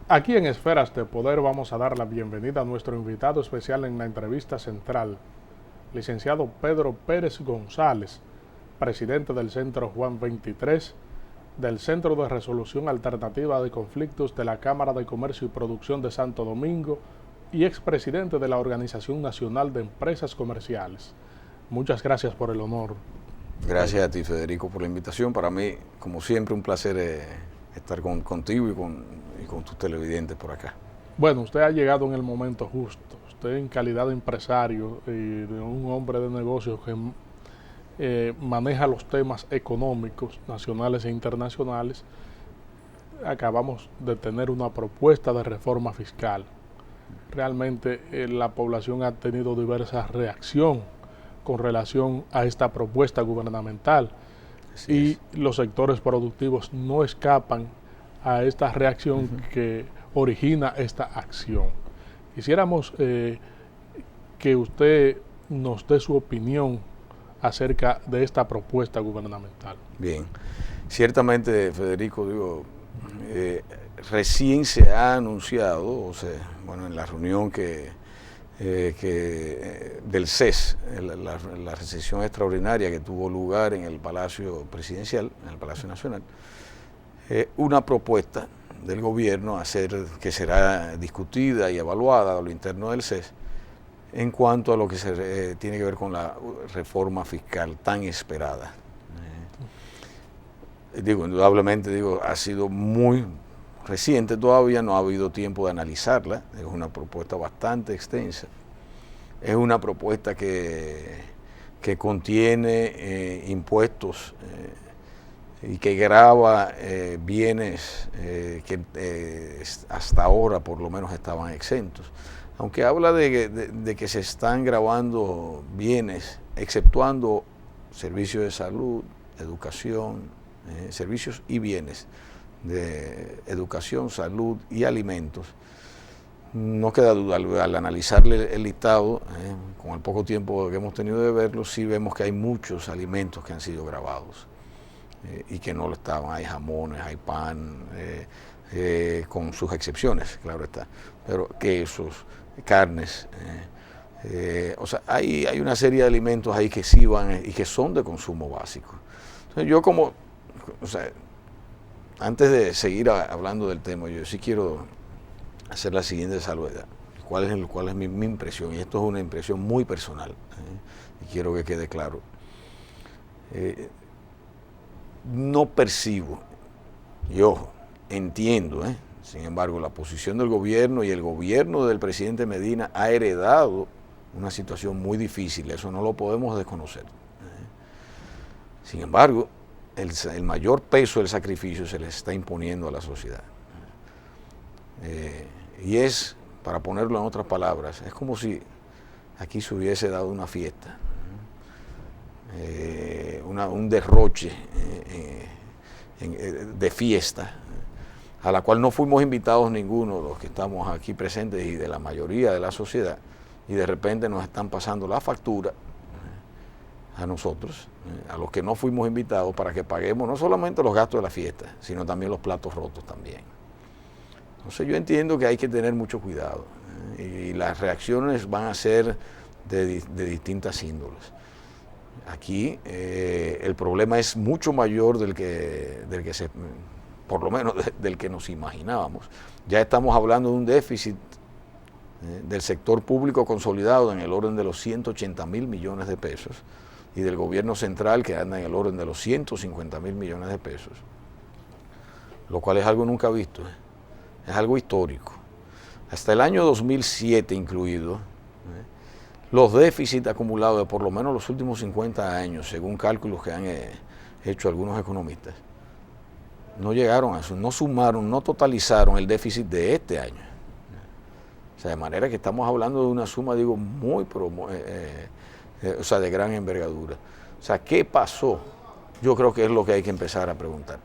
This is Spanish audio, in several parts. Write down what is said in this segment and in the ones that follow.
Aquí en Esferas de Poder vamos a dar la bienvenida a nuestro invitado especial en la entrevista central, licenciado Pedro Pérez González, presidente del Centro Juan 23, del Centro de Resolución Alternativa de Conflictos de la Cámara de Comercio y Producción de Santo Domingo y expresidente de la Organización Nacional de Empresas Comerciales. Muchas gracias por el honor. Gracias a ti, Federico, por la invitación. Para mí, como siempre, un placer estar contigo y con tus televidentes por acá. Bueno, usted ha llegado en el momento justo. Usted en calidad de empresario y de un hombre de negocios que maneja los temas económicos nacionales e internacionales, acabamos de tener una propuesta de reforma fiscal. Realmente la población ha tenido diversa reacción con relación a esta propuesta gubernamental y los sectores productivos no escapan a esta reacción que origina esta acción. Quisiéramos que usted nos dé su opinión acerca de esta propuesta gubernamental. Bien, ciertamente, Federico, recién se ha anunciado, o sea, bueno, en la reunión del CES, la recesión extraordinaria que tuvo lugar en el Palacio Presidencial, en el Palacio Nacional, una propuesta del gobierno que será discutida y evaluada a lo interno del CES en cuanto a lo que tiene que ver con la reforma fiscal tan esperada. Indudablemente, ha sido muy reciente todavía, no ha habido tiempo de analizarla, es una propuesta bastante extensa, es una propuesta que contiene impuestos y que grava bienes que hasta ahora por lo menos estaban exentos. Aunque habla de que se están gravando bienes, exceptuando servicios de salud, educación, servicios y bienes de educación, salud y alimentos. No queda duda, al analizarle el listado, con el poco tiempo que hemos tenido de verlo, sí vemos que hay muchos alimentos que han sido gravados y que no lo estaban. Hay jamones, hay pan, con sus excepciones, claro está, pero quesos, carnes, o sea, hay una serie de alimentos ahí que sí van y que son de consumo básico. Entonces antes de seguir hablando del tema, yo sí quiero hacer la siguiente salvedad. ¿Cuál es mi impresión? Y esto es una impresión muy personal, y quiero que quede claro. No percibo, y ojo, entiendo, sin embargo, la posición del gobierno y el gobierno del presidente Medina ha heredado una situación muy difícil, eso no lo podemos desconocer. Sin embargo, el mayor peso del sacrificio se les está imponiendo a la sociedad. Y es, para ponerlo en otras palabras, es como si aquí se hubiese dado una fiesta, un derroche de fiesta, a la cual no fuimos invitados ninguno de los que estamos aquí presentes y de la mayoría de la sociedad, y de repente nos están pasando la factura a nosotros, a los que no fuimos invitados, para que paguemos no solamente los gastos de la fiesta, sino también los platos rotos también. Entonces yo entiendo que hay que tener mucho cuidado, y las reacciones van a ser de distintas índoles. Aquí el problema es mucho mayor por lo menos del que nos imaginábamos. Ya estamos hablando de un déficit del sector público consolidado en el orden de los 180.000 millones de pesos y del gobierno central que anda en el orden de los 150.000 millones de pesos, lo cual es algo nunca visto, es algo histórico. Hasta el año 2007 incluido, los déficits acumulados de por lo menos los últimos 50 años, según cálculos que han hecho algunos economistas, no llegaron a eso, no sumaron, no totalizaron el déficit de este año. O sea, de manera que estamos hablando de una suma, de gran envergadura. O sea, ¿qué pasó? Yo creo que es lo que hay que empezar a preguntar.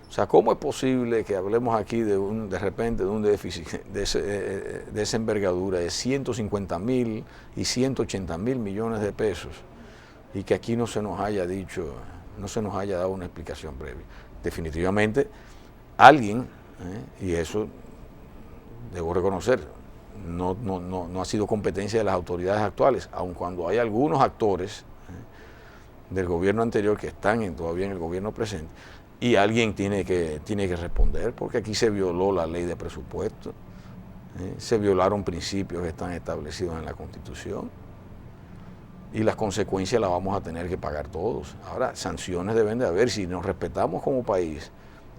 O sea, ¿cómo es posible que hablemos aquí de repente de un déficit de esa envergadura de 150.000 y 180.000 millones de pesos y que aquí no se nos haya dicho, no se nos haya dado una explicación previa? Definitivamente alguien y eso debo reconocer, no ha sido competencia de las autoridades actuales, aun cuando hay algunos actores del gobierno anterior que están todavía en el gobierno presente, y alguien tiene que responder, porque aquí se violó la ley de presupuesto, se violaron principios que están establecidos en la Constitución, y las consecuencias las vamos a tener que pagar todos. Ahora, sanciones deben de haber si nos respetamos como país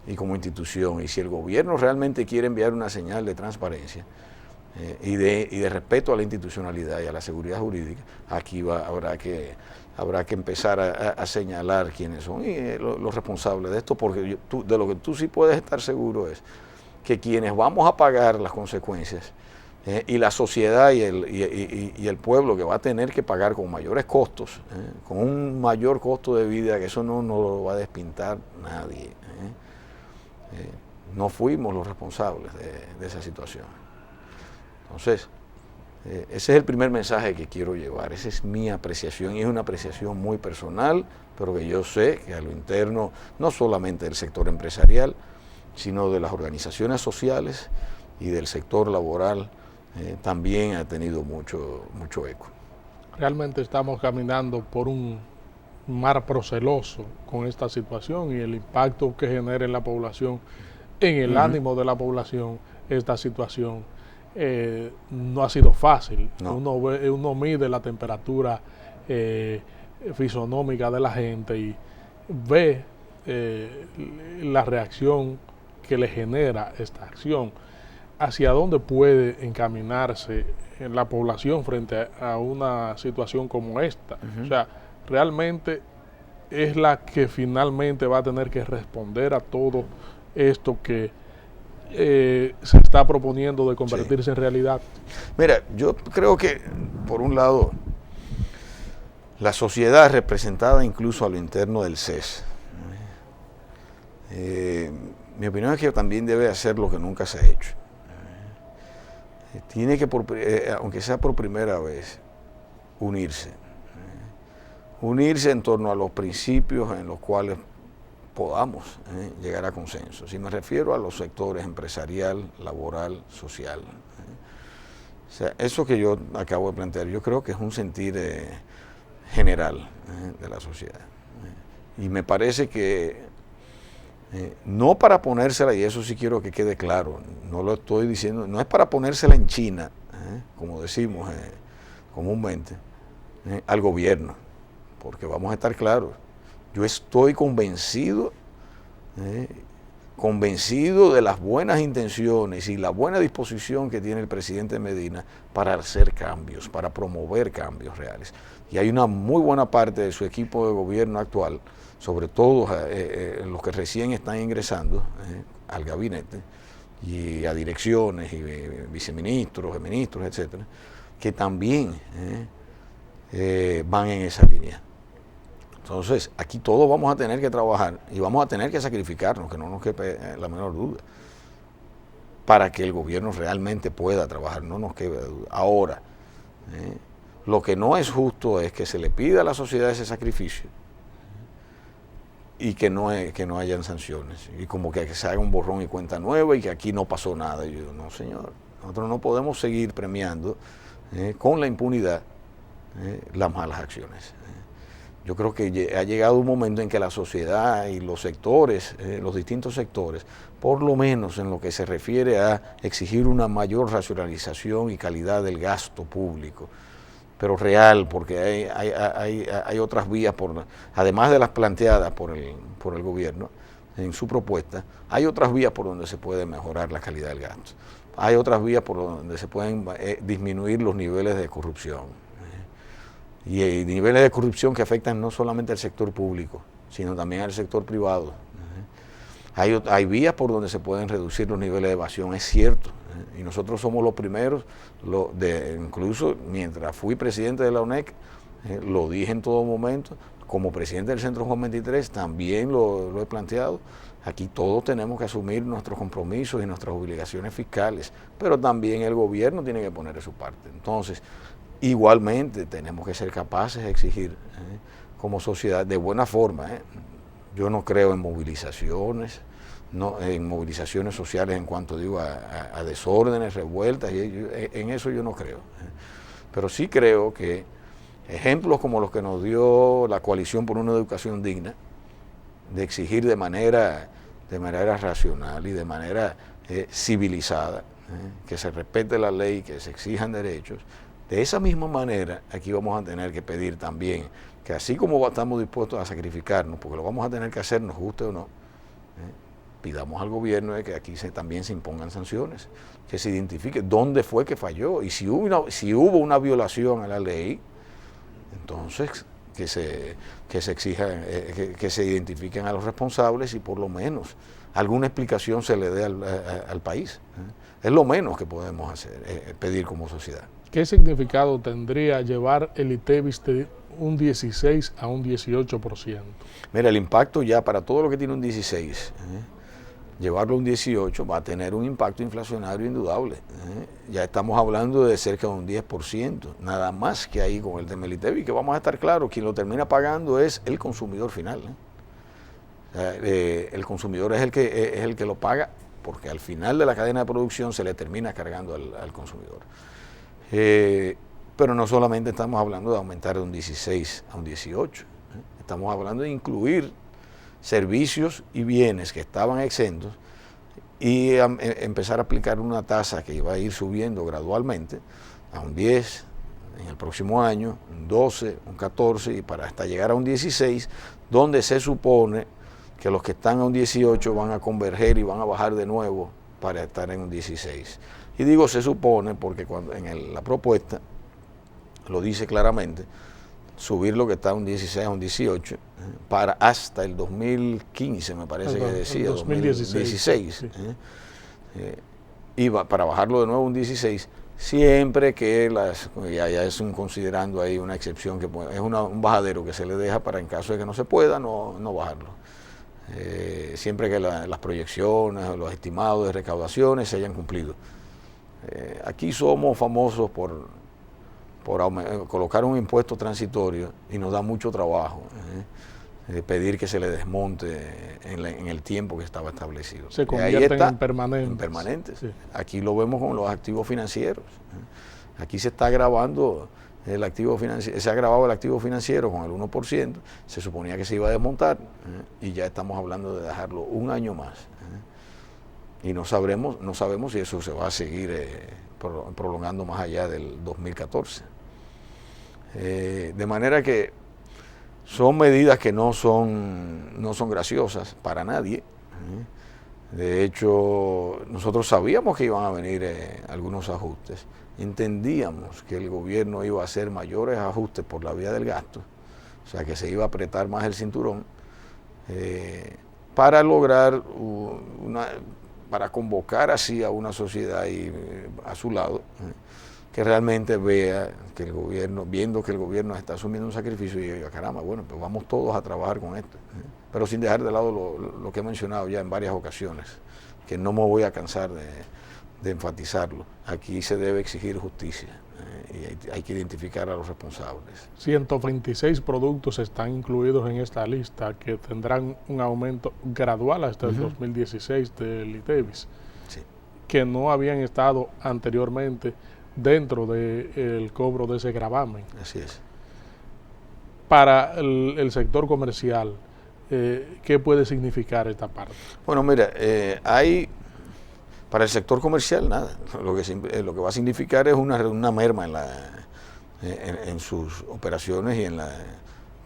y como institución, y si el gobierno realmente quiere enviar una señal de transparencia y de respeto a la institucionalidad y a la seguridad jurídica, aquí habrá que empezar a señalar quiénes son los responsables de esto, porque de lo que tú sí puedes estar seguro es que quienes vamos a pagar las consecuencias, y la sociedad y el pueblo que va a tener que pagar con mayores costos, con un mayor costo de vida, que eso no lo va a despintar nadie. No fuimos los responsables de esa situación. Entonces, ese es el primer mensaje que quiero llevar, esa es mi apreciación, y es una apreciación muy personal, pero que yo sé que a lo interno, no solamente del sector empresarial, sino de las organizaciones sociales y del sector laboral, también ha tenido mucho eco. Realmente estamos caminando por un mar proceloso con esta situación, y el impacto que genera en la población, en el ánimo de la población, esta situación no ha sido fácil. No. Uno mide la temperatura fisonómica de la gente y ve la reacción que le genera esta acción. ¿Hacia dónde puede encaminarse en la población frente a una situación como esta? O sea, realmente es la que finalmente va a tener que responder a todo esto que se está proponiendo de convertirse en realidad. Mira, yo creo que, por un lado, la sociedad representada incluso a lo interno del CES, mi opinión es que también debe hacer lo que nunca se ha hecho. Tiene que, aunque sea por primera vez, unirse en torno a los principios en los cuales podamos llegar a consenso. Si me refiero a los sectores empresarial, laboral, social. O sea, eso que yo acabo de plantear, yo creo que es un sentir general de la sociedad. Y me parece que no para ponérsela, y eso sí quiero que quede claro, no lo estoy diciendo, no es para ponérsela en China, como decimos comúnmente, al gobierno, porque vamos a estar claros, yo estoy convencido de las buenas intenciones y la buena disposición que tiene el presidente Medina para hacer cambios, para promover cambios reales. Y hay una muy buena parte de su equipo de gobierno actual, sobre todo los que recién están ingresando al gabinete y a direcciones y viceministros, ministros, etcétera, que también van en esa línea. Entonces, aquí todos vamos a tener que trabajar y vamos a tener que sacrificarnos, que no nos quepe la menor duda, para que el gobierno realmente pueda trabajar, no nos quepe duda. Ahora, lo que no es justo es que se le pida a la sociedad ese sacrificio y que no hayan sanciones, y como que se haga un borrón y cuenta nueva y que aquí no pasó nada. Y yo digo, no señor, nosotros no podemos seguir premiando con la impunidad las malas acciones. Yo creo que ha llegado un momento en que la sociedad y los sectores, los distintos sectores, por lo menos en lo que se refiere a exigir una mayor racionalización y calidad del gasto público, pero real, porque hay otras vías, además de las planteadas por el gobierno en su propuesta, hay otras vías por donde se puede mejorar la calidad del gasto. Hay otras vías por donde se pueden disminuir los niveles de corrupción. Y niveles de corrupción que afectan no solamente al sector público, sino también al sector privado. Hay vías por donde se pueden reducir los niveles de evasión, es cierto. Y nosotros somos los primeros, incluso mientras fui presidente de la UNEC, lo dije en todo momento, como presidente del Centro Juan 23 también lo he planteado. Aquí todos tenemos que asumir nuestros compromisos y nuestras obligaciones fiscales, pero también el gobierno tiene que poner de su parte. Entonces, igualmente tenemos que ser capaces de exigir como sociedad de buena forma. Yo no creo en movilizaciones, no, en movilizaciones sociales en cuanto digo a desórdenes, revueltas, en eso yo no creo. Pero sí creo que ejemplos como los que nos dio la Coalición por una Educación Digna, de exigir de manera racional y de manera civilizada, que se respete la ley, que se exijan derechos, de esa misma manera aquí vamos a tener que pedir también que así como estamos dispuestos a sacrificarnos, porque lo vamos a tener que hacer, nos guste o no, pidamos al gobierno de que aquí también se impongan sanciones, que se identifique dónde fue que falló y si hubo una violación a la ley, entonces que se exija, que se identifiquen a los responsables y por lo menos alguna explicación se le dé al país. Es lo menos que podemos hacer, pedir como sociedad. ¿Qué significado tendría llevar el ITEVIS de un 16 a un 18%? Mira, el impacto ya para todo lo que tiene un 16, llevarlo a un 18 va a tener un impacto inflacionario indudable. Ya estamos hablando de cerca de un 10%, nada más que ahí con el tema del ITEVIS, que vamos a estar claros, quien lo termina pagando es el consumidor final. El consumidor es el que lo paga, porque al final de la cadena de producción se le termina cargando al consumidor. Pero no solamente estamos hablando de aumentar de un 16 a un 18, estamos hablando de incluir servicios y bienes que estaban exentos y empezar a aplicar una tasa que va a ir subiendo gradualmente a un 10 en el próximo año, un 12, un 14 y para hasta llegar a un 16, donde se supone que los que están a un 18 van a converger y van a bajar de nuevo para estar en un 16. Y digo se supone porque cuando la propuesta lo dice claramente, subir lo que está a un 16 a un 18 para hasta el 2015, me parece que decía, 2016. Sí. Y para bajarlo de nuevo a un 16, siempre que ya es considerando ahí una excepción, que es un bajadero que se le deja para en caso de que no se pueda, no bajarlo. Siempre que las proyecciones, los estimados de recaudaciones se hayan cumplido. Aquí somos famosos por colocar un impuesto transitorio y nos da mucho trabajo pedir que se le desmonte en el tiempo que estaba establecido. Se convierten en permanentes. En permanentes. Sí. Aquí lo vemos con los activos financieros. Aquí se está grabando el activo financiero, se ha grabado el activo financiero con el 1%, se suponía que se iba a desmontar y ya estamos hablando de dejarlo un año más. Y no sabemos si eso se va a seguir prolongando más allá del 2014. De manera que son medidas que no son graciosas para nadie. De hecho, nosotros sabíamos que iban a venir algunos ajustes. Entendíamos que el gobierno iba a hacer mayores ajustes por la vía del gasto, o sea que se iba a apretar más el cinturón para lograr para convocar así a una sociedad a su lado, que realmente vea que el gobierno, viendo que el gobierno está asumiendo un sacrificio y diga, caramba, bueno, pues vamos todos a trabajar con esto, pero sin dejar de lado lo que he mencionado ya en varias ocasiones, que no me voy a cansar de enfatizarlo. Aquí se debe exigir justicia y hay que identificar a los responsables. 126 productos están incluidos en esta lista que tendrán un aumento gradual hasta el 2016 del ITEVIS, sí, que no habían estado anteriormente dentro del cobro de ese gravamen. Así es. Para el sector comercial, ¿qué puede significar esta parte? Bueno, mira, para el sector comercial nada. Lo que va a significar es una merma en sus operaciones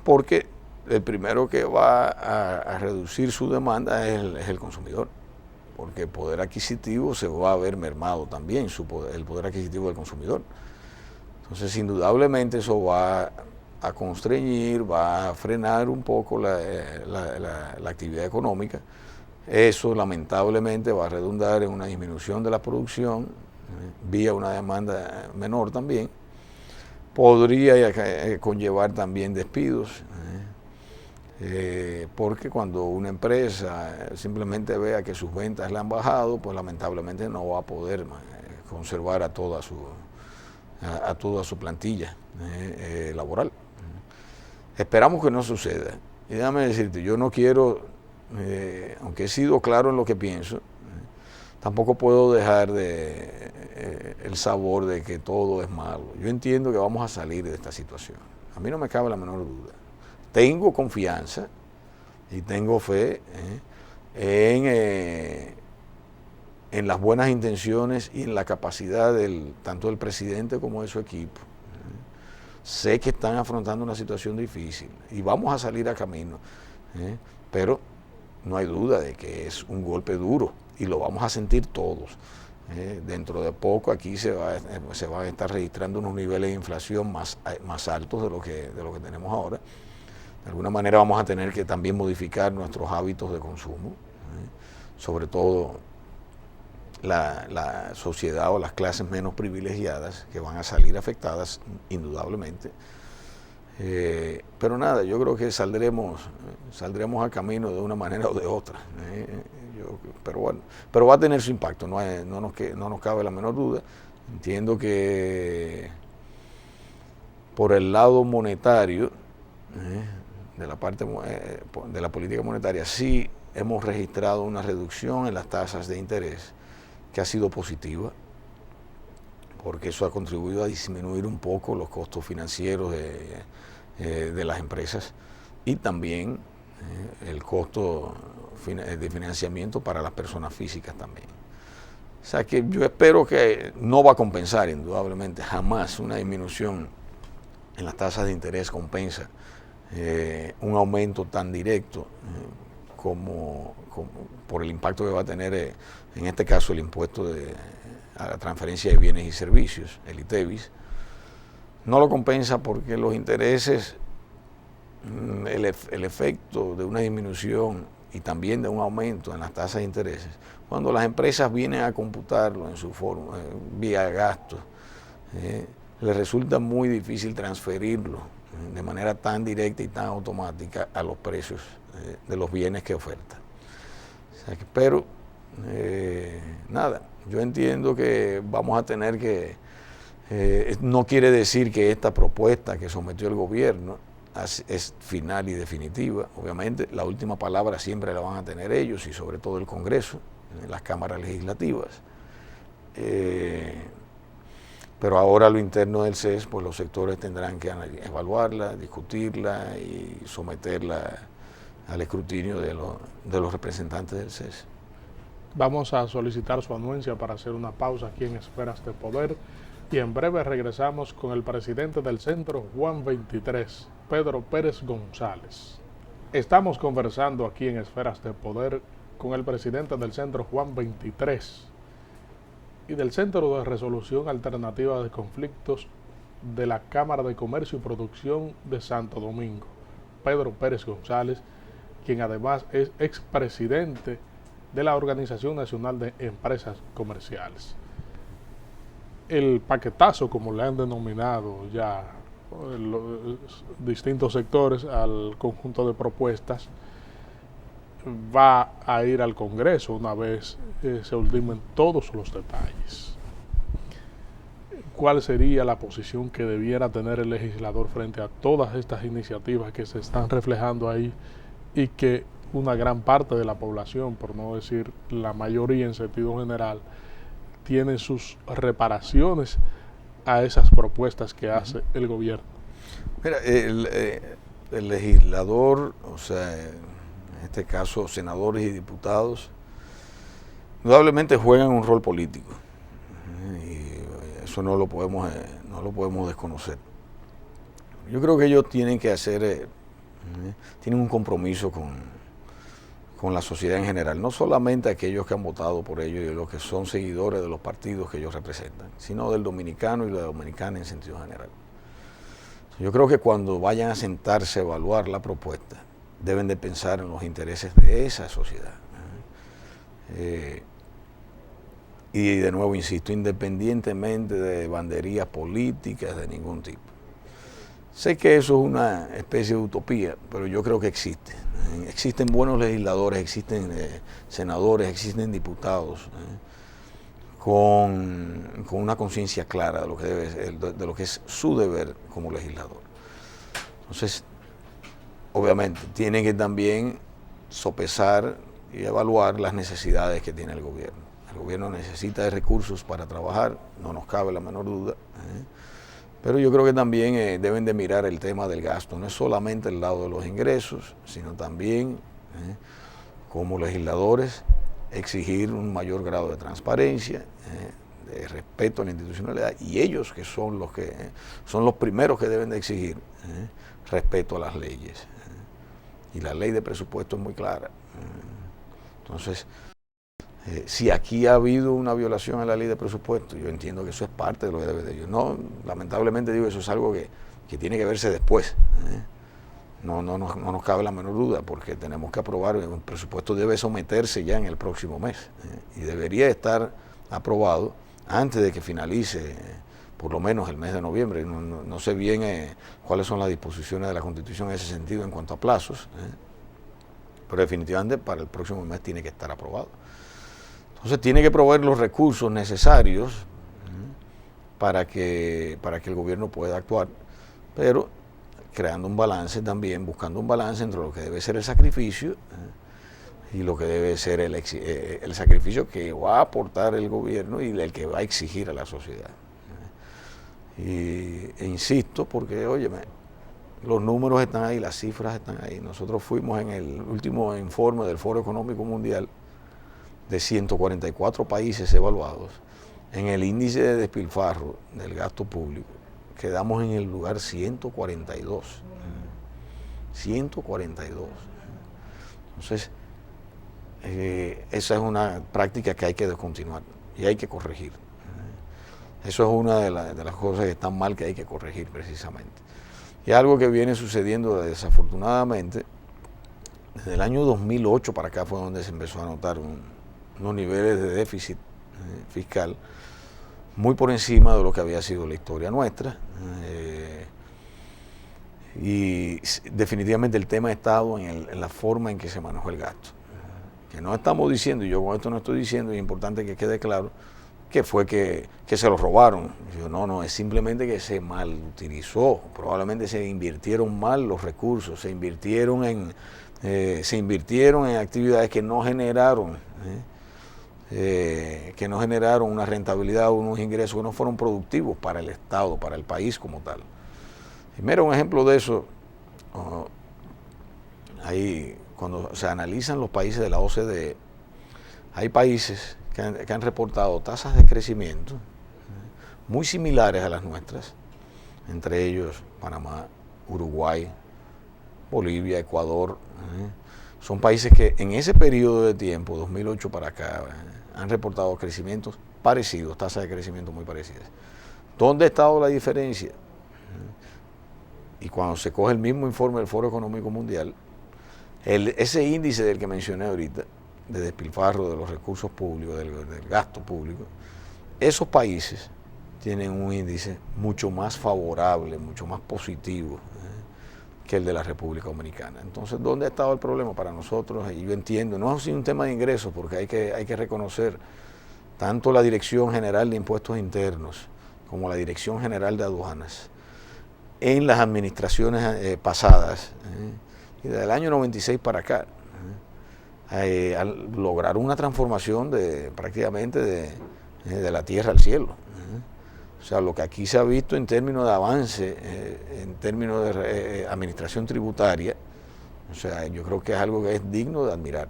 porque el primero que va a reducir su demanda es el consumidor, porque el poder adquisitivo se va a ver mermado también, el poder adquisitivo del consumidor. Entonces, indudablemente eso va a constreñir, va a frenar un poco la actividad económica. Eso lamentablemente va a redundar en una disminución de la producción, vía una demanda menor también. Podría conllevar también despidos, porque cuando una empresa simplemente vea que sus ventas le han bajado, pues lamentablemente no va a poder conservar a toda su plantilla laboral. Esperamos que no suceda. Y déjame decirte, yo no quiero aunque he sido claro en lo que pienso, tampoco puedo dejar el sabor de que todo es malo. Yo entiendo que vamos a salir de esta situación. A mí no me cabe la menor duda. Tengo confianza y tengo fe en las buenas intenciones y en la capacidad tanto del presidente como de su equipo. Sé que están afrontando una situación difícil y vamos a salir a camino, pero no hay duda de que es un golpe duro y lo vamos a sentir todos. Dentro de poco aquí se van a estar registrando unos niveles de inflación más altos de lo que tenemos ahora. De alguna manera vamos a tener que también modificar nuestros hábitos de consumo, sobre todo la sociedad o las clases menos privilegiadas que van a salir afectadas indudablemente. Pero nada, yo creo que saldremos a camino de una manera o de otra. Pero bueno, pero va a tener su impacto, no nos cabe la menor duda. Entiendo que por el lado monetario, de la parte de la política monetaria, sí hemos registrado una reducción en las tasas de interés que ha sido positiva, porque eso ha contribuido a disminuir un poco los costos financieros de las empresas y también el costo de financiamiento para las personas físicas también. O sea que yo espero que no va a compensar indudablemente, jamás una disminución en las tasas de interés compensa un aumento tan directo como por el impacto que va a tener en este caso el impuesto a la transferencia de bienes y servicios, el ITEVIS. No lo compensa porque los intereses, el efecto de una disminución y también de un aumento en las tasas de intereses, cuando las empresas vienen a computarlo en su forma, vía gastos, les resulta muy difícil transferirlo de manera tan directa y tan automática a los precios de los bienes que ofertan. O sea que, pero, nada, yo entiendo que vamos a tener que, no quiere decir que esta propuesta que sometió el gobierno es final y definitiva. Obviamente la última palabra siempre la van a tener ellos y sobre todo el Congreso, las cámaras legislativas. Pero ahora a lo interno del CES, pues los sectores tendrán que evaluarla, discutirla y someterla al escrutinio de los representantes del CES. Vamos a solicitar su anuencia para hacer una pausa aquí en Esferas de Poder y en breve regresamos con el presidente del Centro Juan 23, Pedro Pérez González. Estamos conversando aquí en Esferas de Poder con el presidente del Centro Juan 23 y del Centro de Resolución Alternativa de Conflictos de la Cámara de Comercio y Producción de Santo Domingo, Pedro Pérez González, quien además es expresidente de la Organización Nacional de Empresas Comerciales. El paquetazo, como le han denominado ya los distintos sectores al conjunto de propuestas, va a ir al Congreso una vez se ultimen todos los detalles. ¿Cuál sería la posición que debiera tener el legislador frente a todas estas iniciativas que se están reflejando ahí y que una gran parte de la población, por no decir la mayoría en sentido general, tiene sus reparaciones a esas propuestas que hace el gobierno? Mira, el legislador, o sea, en este caso senadores y diputados, indudablemente juegan un rol político y eso no lo podemos desconocer. Yo creo que ellos tienen que hacer, tienen un compromiso con la sociedad en general, no solamente aquellos que han votado por ellos y los que son seguidores de los partidos que ellos representan, sino del dominicano y la dominicana en sentido general. Yo creo que cuando vayan a sentarse a evaluar la propuesta, deben de pensar en los intereses de esa sociedad. Y de nuevo, insisto, independientemente de banderías políticas de ningún tipo. Sé que eso es una especie de utopía, pero yo creo que existe. Existen buenos legisladores, existen senadores, existen diputados con una conciencia clara de lo que de lo que es su deber como legislador. Entonces, obviamente, tienen que también sopesar y evaluar las necesidades que tiene el gobierno. El gobierno necesita de recursos para trabajar, no nos cabe la menor duda, pero yo creo que también deben de mirar el tema del gasto, no es solamente el lado de los ingresos, sino también como legisladores exigir un mayor grado de transparencia, de respeto a la institucionalidad, y ellos que son los primeros que deben de exigir respeto a las leyes. Y la ley de presupuesto es muy clara. Entonces, si aquí ha habido una violación a la ley de presupuesto, yo entiendo que eso es parte de lo que debe de ellos. No, lamentablemente digo, eso es algo que tiene que verse después. No nos cabe la menor duda, porque tenemos que aprobar, el presupuesto debe someterse ya en el próximo mes, y debería estar aprobado antes de que finalice por lo menos el mes de noviembre. No sé bien cuáles son las disposiciones de la Constitución en ese sentido en cuanto a plazos, pero definitivamente para el próximo mes tiene que estar aprobado. Entonces tiene que proveer los recursos necesarios para que el gobierno pueda actuar, pero creando un balance también, buscando un balance entre lo que debe ser el sacrificio y lo que debe ser el sacrificio que va a aportar el gobierno y el que va a exigir a la sociedad. E insisto, porque, óyeme, los números están ahí, las cifras están ahí. Nosotros fuimos en el último informe del Foro Económico Mundial de 144 países evaluados, en el índice de despilfarro del gasto público, quedamos en el lugar 142. 142. Entonces, esa es una práctica que hay que descontinuar y hay que corregir. Eso es una de las cosas que están mal, que hay que corregir precisamente. Y algo que viene sucediendo desafortunadamente, desde el año 2008 para acá fue donde se empezó a notar unos niveles de déficit fiscal muy por encima de lo que había sido la historia nuestra. Y definitivamente el tema ha estado en la forma en que se manejó el gasto. Que no estamos diciendo, y yo con esto no estoy diciendo, y es importante que quede claro, que fue que se lo robaron. Yo, no, es simplemente que se mal utilizó, probablemente se invirtieron mal los recursos, se invirtieron en actividades que no generaron una rentabilidad o unos ingresos que no fueron productivos para el Estado, para el país como tal. Y mira, un ejemplo de eso, ahí cuando se analizan los países de la OCDE, hay países que han reportado tasas de crecimiento muy similares a las nuestras, entre ellos Panamá, Uruguay, Bolivia, Ecuador. Son países que en ese periodo de tiempo, 2008 para acá, han reportado crecimientos parecidos, tasas de crecimiento muy parecidas. ¿Dónde ha estado la diferencia? Y cuando se coge el mismo informe del Foro Económico Mundial, ese índice del que mencioné ahorita, de despilfarro de los recursos públicos, del gasto público, esos países tienen un índice mucho más favorable, mucho más positivo que el de la República Dominicana. Entonces, ¿dónde ha estado el problema para nosotros? Y yo entiendo, no es un tema de ingresos, porque hay que reconocer tanto la Dirección General de Impuestos Internos como la Dirección General de Aduanas en las administraciones pasadas, y desde el año 96 para acá, al lograr una transformación prácticamente de la tierra al cielo. O sea, lo que aquí se ha visto en términos de avance, en términos de administración tributaria, o sea, yo creo que es algo que es digno de admirar.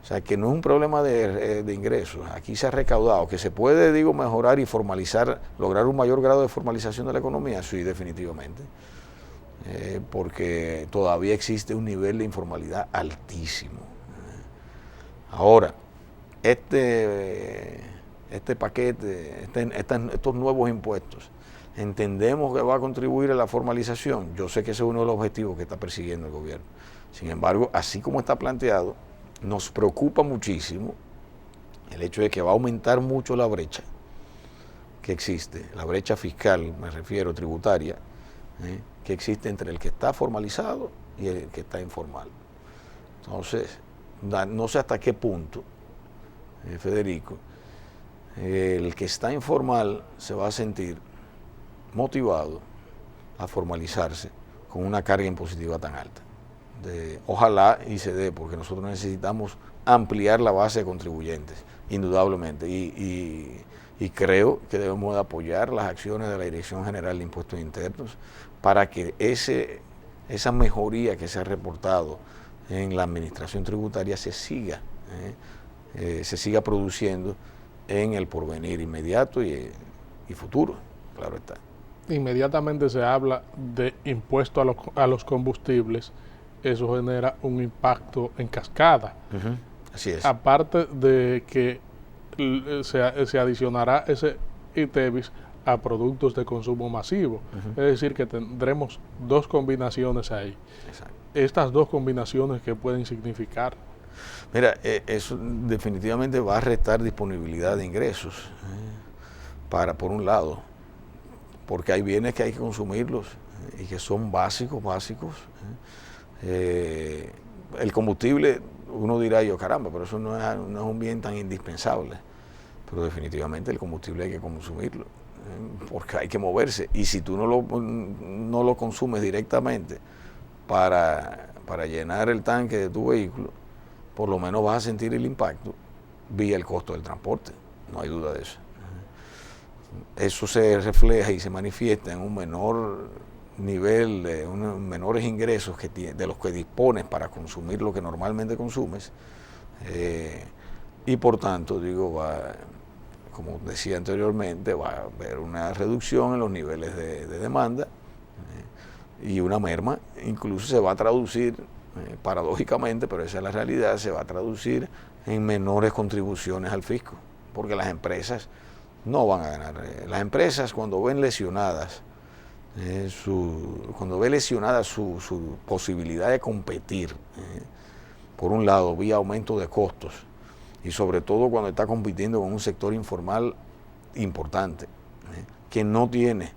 O sea, que no es un problema de ingresos. Aquí se ha recaudado, que se puede, mejorar y formalizar, lograr un mayor grado de formalización de la economía, sí, definitivamente. Porque todavía existe un nivel de informalidad altísimo. Ahora, este paquete, estos nuevos impuestos, entendemos que va a contribuir a la formalización. Yo sé que ese es uno de los objetivos que está persiguiendo el gobierno. Sin embargo, así como está planteado, nos preocupa muchísimo el hecho de que va a aumentar mucho la brecha que existe, la brecha fiscal, me refiero, tributaria, que existe entre el que está formalizado y el que está informal. Entonces, no sé hasta qué punto, Federico, el que está informal se va a sentir motivado a formalizarse con una carga impositiva tan alta. ojalá y se dé, porque nosotros necesitamos ampliar la base de contribuyentes, indudablemente, y creo que debemos de apoyar las acciones de la Dirección General de Impuestos Internos para que esa mejoría que se ha reportado en la administración tributaria se siga produciendo en el porvenir inmediato y futuro, claro está. Inmediatamente se habla de impuesto a los combustibles, eso genera un impacto en cascada. Así es. Aparte de que se adicionará ese ITEVIS a productos de consumo masivo. Es decir, que tendremos dos combinaciones ahí. Exacto. Estas dos combinaciones, ¿qué pueden significar? Mira, eso definitivamente va a restar disponibilidad de ingresos, por un lado, porque hay bienes que hay que consumirlos y que son básicos. El combustible, uno dirá yo, caramba, pero eso no es un bien tan indispensable, pero definitivamente el combustible hay que consumirlo, porque hay que moverse, y si tú no lo consumes directamente para llenar el tanque de tu vehículo, por lo menos vas a sentir el impacto vía el costo del transporte, no hay duda de eso. Eso se refleja y se manifiesta en un menor nivel, de unos menores ingresos de los que dispones para consumir lo que normalmente consumes, y por tanto, como decía anteriormente, va a haber una reducción en los niveles de demanda, y una merma, incluso se va a traducir, paradójicamente, pero esa es la realidad, se va a traducir en menores contribuciones al fisco, porque las empresas no van a ganar. Las empresas, cuando ven lesionadas su posibilidad de competir, por un lado, vía aumento de costos, y sobre todo cuando está compitiendo con un sector informal importante, que no tiene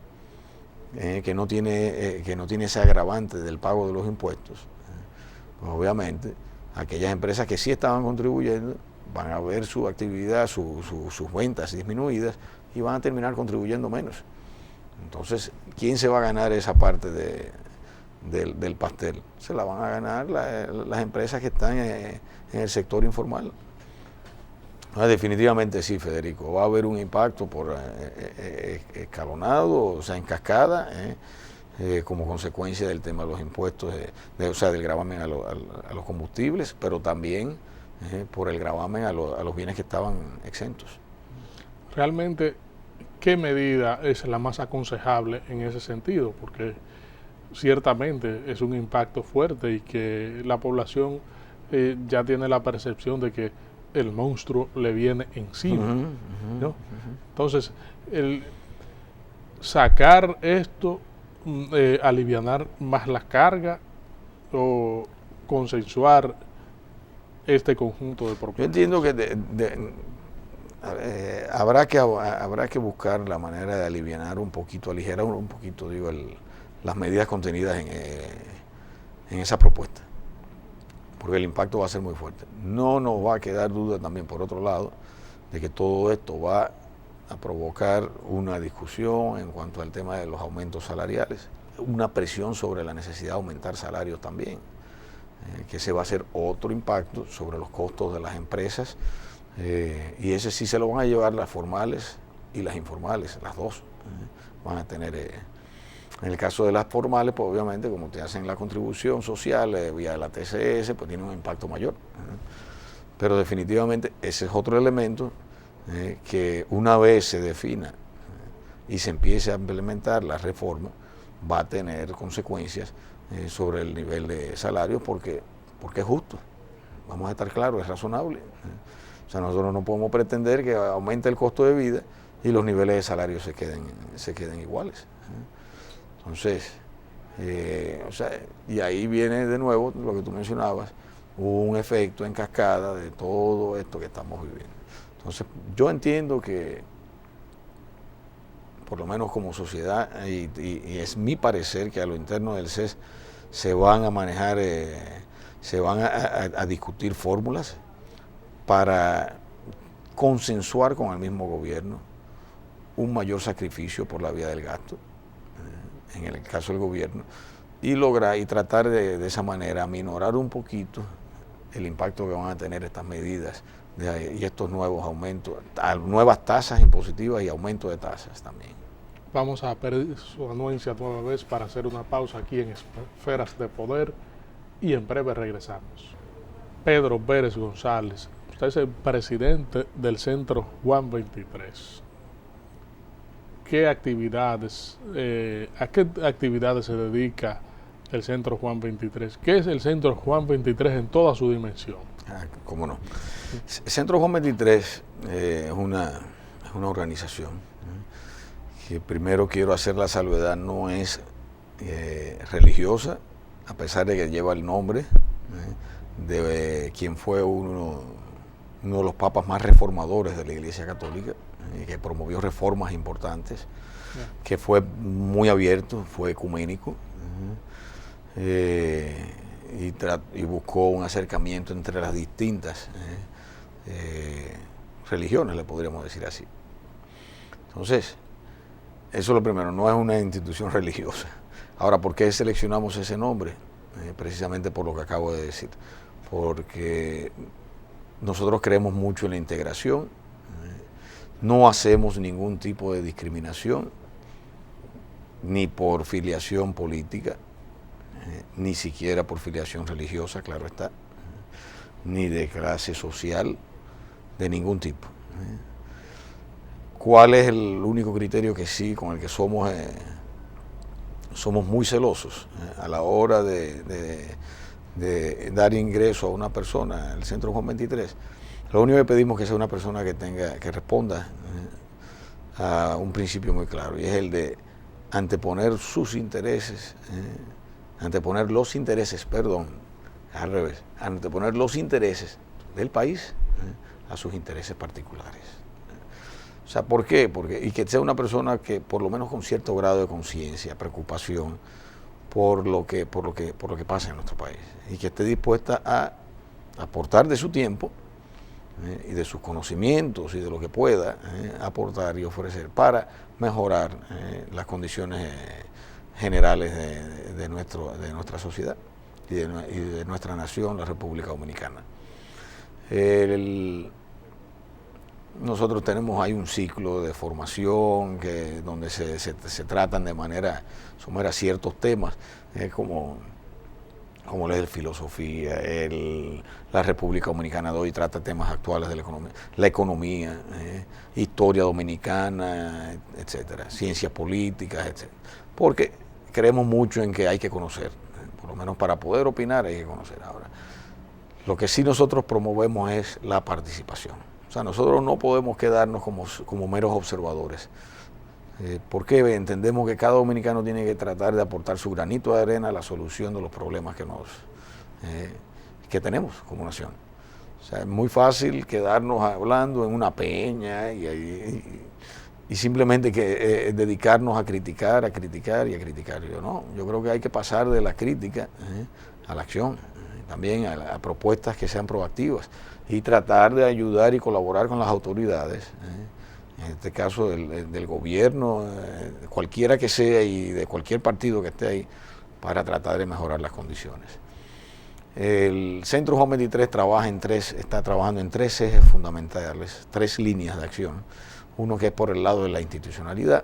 ese agravante del pago de los impuestos, pues obviamente aquellas empresas que sí estaban contribuyendo van a ver su actividad, sus ventas disminuidas, y van a terminar contribuyendo menos. Entonces, ¿quién se va a ganar esa parte del pastel? Se la van a ganar las empresas que están en el sector informal. Definitivamente sí, Federico, va a haber un impacto escalonado, o sea, en cascada, como consecuencia del tema de los impuestos, del gravamen a los combustibles, pero también por el gravamen a los bienes que estaban exentos. Realmente, ¿qué medida es la más aconsejable en ese sentido? Porque ciertamente es un impacto fuerte y que la población ya tiene la percepción de que el monstruo le viene encima, ¿no? Entonces, el sacar esto, alivianar más la carga o consensuar este conjunto de propuestas. Yo entiendo que habrá que buscar la manera de alivianar un poquito, aligerar un poquito, las medidas contenidas en esa propuesta, porque el impacto va a ser muy fuerte. No nos va a quedar duda también, por otro lado, de que todo esto va a provocar una discusión en cuanto al tema de los aumentos salariales, una presión sobre la necesidad de aumentar salarios también, que ese va a ser otro impacto sobre los costos de las empresas, y ese sí se lo van a llevar las formales y las informales, las dos van a tener. En el caso de las formales, pues obviamente como te hacen la contribución social vía la TCS, pues tiene un impacto mayor. Pero definitivamente ese es otro elemento que una vez se defina y se empiece a implementar la reforma, va a tener consecuencias sobre el nivel de salarios, porque es justo. Vamos a estar claros, es razonable. O sea, nosotros no podemos pretender que aumente el costo de vida y los niveles de salario se queden iguales. Entonces, y ahí viene de nuevo lo que tú mencionabas, un efecto en cascada de todo esto que estamos viviendo. Entonces, yo entiendo que, por lo menos como sociedad, y es mi parecer, que a lo interno del CES se van a manejar, se van a discutir fórmulas para consensuar con el mismo gobierno un mayor sacrificio por la vía del gasto, en el caso del gobierno, y lograr y tratar de esa manera aminorar un poquito el impacto que van a tener estas medidas y estos nuevos aumentos, nuevas tasas impositivas y aumento de tasas también. Vamos a pedir su anuencia nueva vez para hacer una pausa aquí en Esferas de Poder y en breve regresamos. Pedro Pérez González, usted es el presidente del Centro Juan 23. ¿Qué actividades, a qué actividades se dedica el Centro Juan 23? ¿Qué es el Centro Juan 23 en toda su dimensión? Cómo no. El Centro Juan 23 es una organización que, primero quiero hacer la salvedad, no es religiosa, a pesar de que lleva el nombre de quien fue uno de los papas más reformadores de la Iglesia Católica, que promovió reformas importantes, que fue muy abierto, fue ecuménico, y buscó un acercamiento entre las distintas religiones, le podríamos decir así. Entonces, eso es lo primero, no es una institución religiosa. Ahora, ¿por qué seleccionamos ese nombre? Precisamente por lo que acabo de decir, porque nosotros creemos mucho en la integración, no hacemos ningún tipo de discriminación, ni por filiación política, ni siquiera por filiación religiosa, claro está, ni de clase social, de ningún tipo. ¿Cuál es el único criterio que sí, con el que somos muy celosos a la hora de dar ingreso a una persona al Centro Juan 23? Lo único que pedimos es que sea una persona que responda a un principio muy claro, y es el de anteponer sus intereses, anteponer los intereses del país a sus intereses particulares. O sea, ¿por qué? Y que sea una persona que por lo menos con cierto grado de conciencia, preocupación por lo que pasa en nuestro país, y que esté dispuesta a aportar de su tiempo y de sus conocimientos y de lo que pueda aportar y ofrecer para mejorar las condiciones generales de nuestra sociedad y de nuestra nación, la República Dominicana. Nosotros tenemos ahí un ciclo de formación donde se tratan de manera somera ciertos temas, como la filosofía, la República Dominicana de hoy trata temas actuales de la economía, historia dominicana, etcétera, ciencias políticas, etcétera. Porque creemos mucho en que hay que conocer, por lo menos para poder opinar hay que conocer. Ahora, lo que sí nosotros promovemos es la participación. O sea, nosotros no podemos quedarnos como meros observadores, porque entendemos que cada dominicano tiene que tratar de aportar su granito de arena a la solución de los problemas que tenemos como nación. O sea, es muy fácil quedarnos hablando en una peña y simplemente dedicarnos a criticar. Yo creo que hay que pasar de la crítica a la acción, también a propuestas que sean proactivas y tratar de ayudar y colaborar con las autoridades, en este caso del gobierno, cualquiera que sea y de cualquier partido que esté ahí, para tratar de mejorar las condiciones. El Centro Juan 23 está trabajando en tres ejes fundamentales, tres líneas de acción. Uno que es por el lado de la institucionalidad,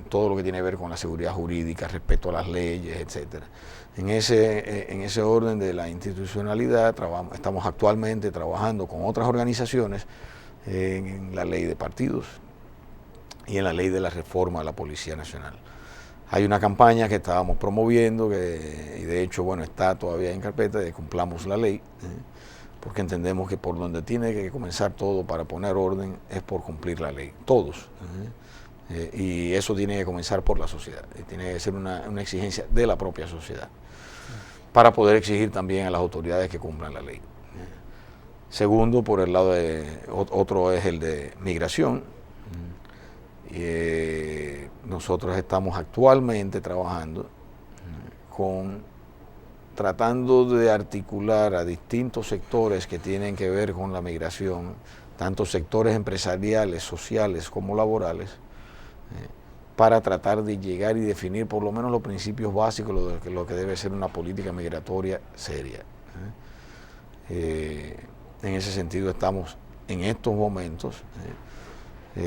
todo lo que tiene que ver con la seguridad jurídica, respeto a las leyes, etcétera. En ese orden de la institucionalidad estamos actualmente trabajando con otras organizaciones en la ley de partidos y en la ley de la reforma a la Policía Nacional. Hay una campaña que estábamos promoviendo y de hecho, bueno, está todavía en carpeta de Cumplamos la Ley, porque entendemos que por donde tiene que comenzar todo para poner orden es por cumplir la ley, todos. Y eso tiene que comenzar por la sociedad, tiene que ser una exigencia de la propia sociedad, para poder exigir también a las autoridades que cumplan la ley. Segundo, por el lado otro es el de migración. Nosotros estamos actualmente trabajando tratando de articular a distintos sectores que tienen que ver con la migración, tanto sectores empresariales, sociales como laborales, para tratar de llegar y definir por lo menos los principios básicos de lo que debe ser una política migratoria seria. En ese sentido estamos en estos momentos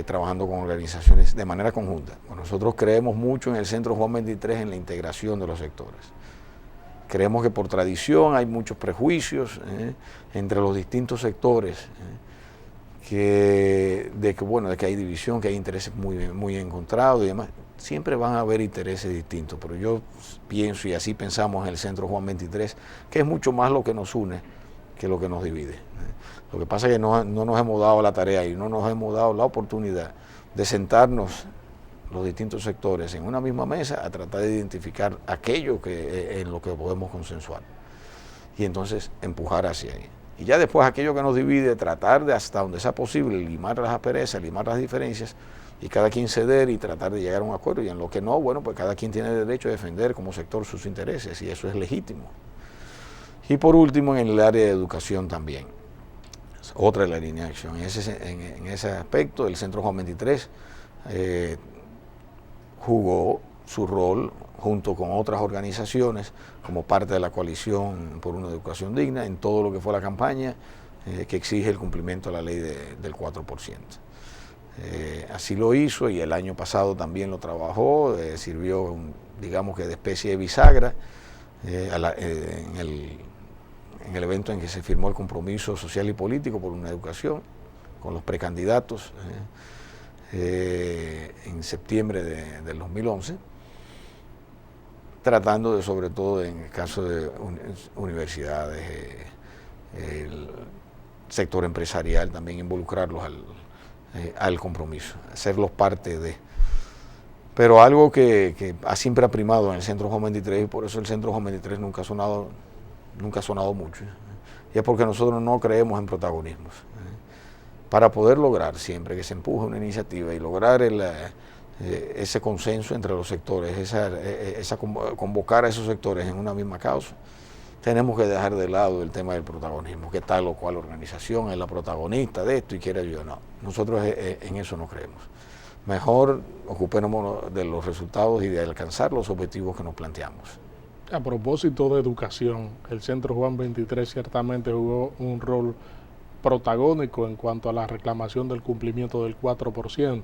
trabajando con organizaciones de manera conjunta. Nosotros creemos mucho en el Centro Juan 23 en la integración de los sectores. Creemos que por tradición hay muchos prejuicios entre los distintos sectores, de que hay división, que hay intereses muy encontrados y demás. Siempre van a haber intereses distintos, pero yo pienso, y así pensamos en el Centro Juan 23, que es mucho más lo que nos une que lo que nos divide. Lo que pasa es que no nos hemos dado la tarea y no nos hemos dado la oportunidad de sentarnos los distintos sectores en una misma mesa a tratar de identificar aquello en lo que podemos consensuar y entonces empujar hacia ahí. Y ya después aquello que nos divide, tratar de hasta donde sea posible limar las asperezas, limar las diferencias y cada quien ceder y tratar de llegar a un acuerdo, y en lo que no, bueno, pues cada quien tiene el derecho a defender como sector sus intereses y eso es legítimo. Y por último, en el área de educación también, es otra de la línea de acción. En ese aspecto, el Centro Juan 23 jugó su rol junto con otras organizaciones como parte de la coalición por una educación digna en todo lo que fue la campaña que exige el cumplimiento de la ley del 4%. Así lo hizo y el año pasado también lo trabajó, sirvió digamos que de especie de bisagra en el evento en que se firmó el compromiso social y político por una educación con los precandidatos en septiembre del 2011, tratando de, sobre todo en el caso de universidades, el sector empresarial, también involucrarlos al compromiso, hacerlos parte de. Pero algo que siempre ha primado en el Centro Juan 23, y por eso el Centro Juan 23 nunca ha sonado mucho, y es porque nosotros no creemos en protagonismos. Para poder lograr siempre que se empuje una iniciativa y lograr ese consenso entre los sectores, convocar a esos sectores en una misma causa, tenemos que dejar de lado el tema del protagonismo, que tal o cual organización es la protagonista de esto y quiere ayudar. No, nosotros en eso no creemos. Mejor ocupémonos de los resultados y de alcanzar los objetivos que nos planteamos. A propósito de educación, el Centro Juan 23 ciertamente jugó un rol protagónico en cuanto a la reclamación del cumplimiento del 4%.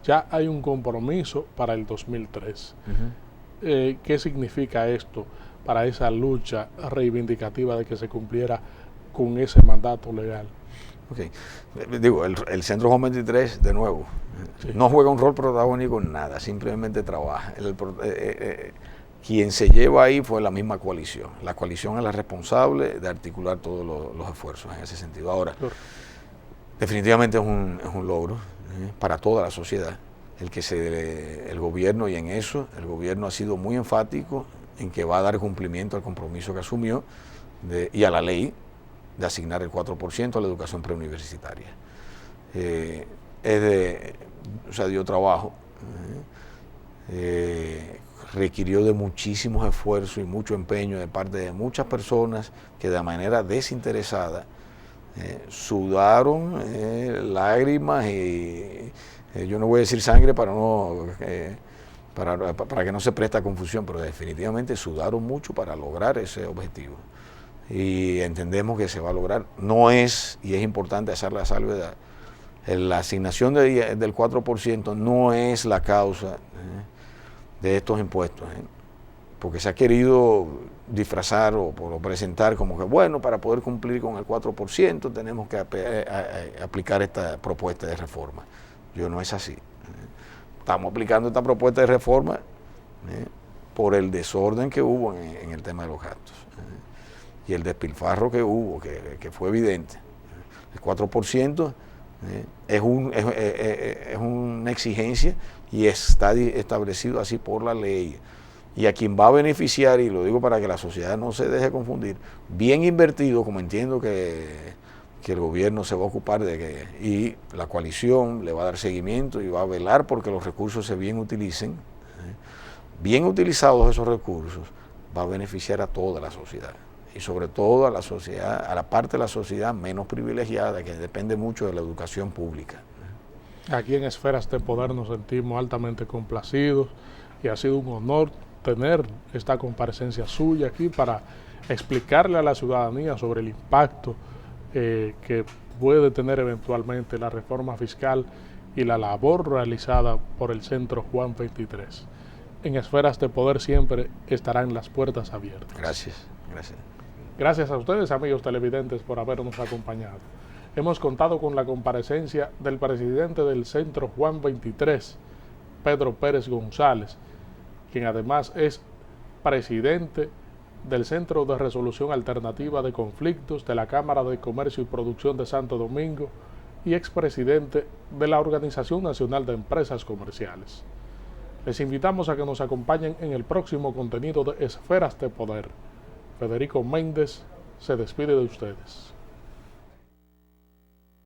Ya hay un compromiso para el 2003. ¿Qué significa esto para esa lucha reivindicativa de que se cumpliera con ese mandato legal? Okay. Digo, el Centro Juan 23, de nuevo, sí, no juega un rol protagónico en nada, simplemente trabaja. Quien se lleva ahí fue la misma coalición. La coalición es la responsable de articular todos los esfuerzos en ese sentido. Ahora, claro, definitivamente es un logro para toda la sociedad el gobierno, y en eso el gobierno ha sido muy enfático en que va a dar cumplimiento al compromiso que asumió y a la ley de asignar el 4% a la educación preuniversitaria. Dio trabajo, requirió de muchísimos esfuerzos y mucho empeño de parte de muchas personas que de manera desinteresada sudaron lágrimas y yo no voy a decir sangre para que no se preste a confusión, pero definitivamente sudaron mucho para lograr ese objetivo. Y entendemos que se va a lograr. No es, y es importante hacer la salvedad, la asignación del 4% no es la causa de estos impuestos, porque se ha querido disfrazar o presentar como que, bueno, para poder cumplir con el 4% tenemos que aplicar esta propuesta de reforma. No es así. Estamos aplicando esta propuesta de reforma por el desorden que hubo en el tema de los gastos y el despilfarro que hubo, que fue evidente. El 4% es una exigencia y está establecido así por la ley. Y a quien va a beneficiar, y lo digo para que la sociedad no se deje confundir, bien invertido, como entiendo que el gobierno se va a ocupar y la coalición le va a dar seguimiento y va a velar porque los recursos se bien utilicen, bien utilizados esos recursos, va a beneficiar a toda la sociedad. Y sobre todo a la sociedad, a la parte de la sociedad menos privilegiada, que depende mucho de la educación pública. Aquí en Esferas de Poder nos sentimos altamente complacidos y ha sido un honor tener esta comparecencia suya aquí para explicarle a la ciudadanía sobre el impacto que puede tener eventualmente la reforma fiscal y la labor realizada por el Centro Juan 23. En Esferas de Poder siempre estarán las puertas abiertas. Gracias, gracias. Gracias a ustedes, amigos televidentes, por habernos acompañado. Hemos contado con la comparecencia del presidente del Centro Juan 23, Pedro Pérez González, quien además es presidente del Centro de Resolución Alternativa de Conflictos de la Cámara de Comercio y Producción de Santo Domingo y expresidente de la Organización Nacional de Empresas Comerciales. Les invitamos a que nos acompañen en el próximo contenido de Esferas de Poder. Federico Méndez se despide de ustedes.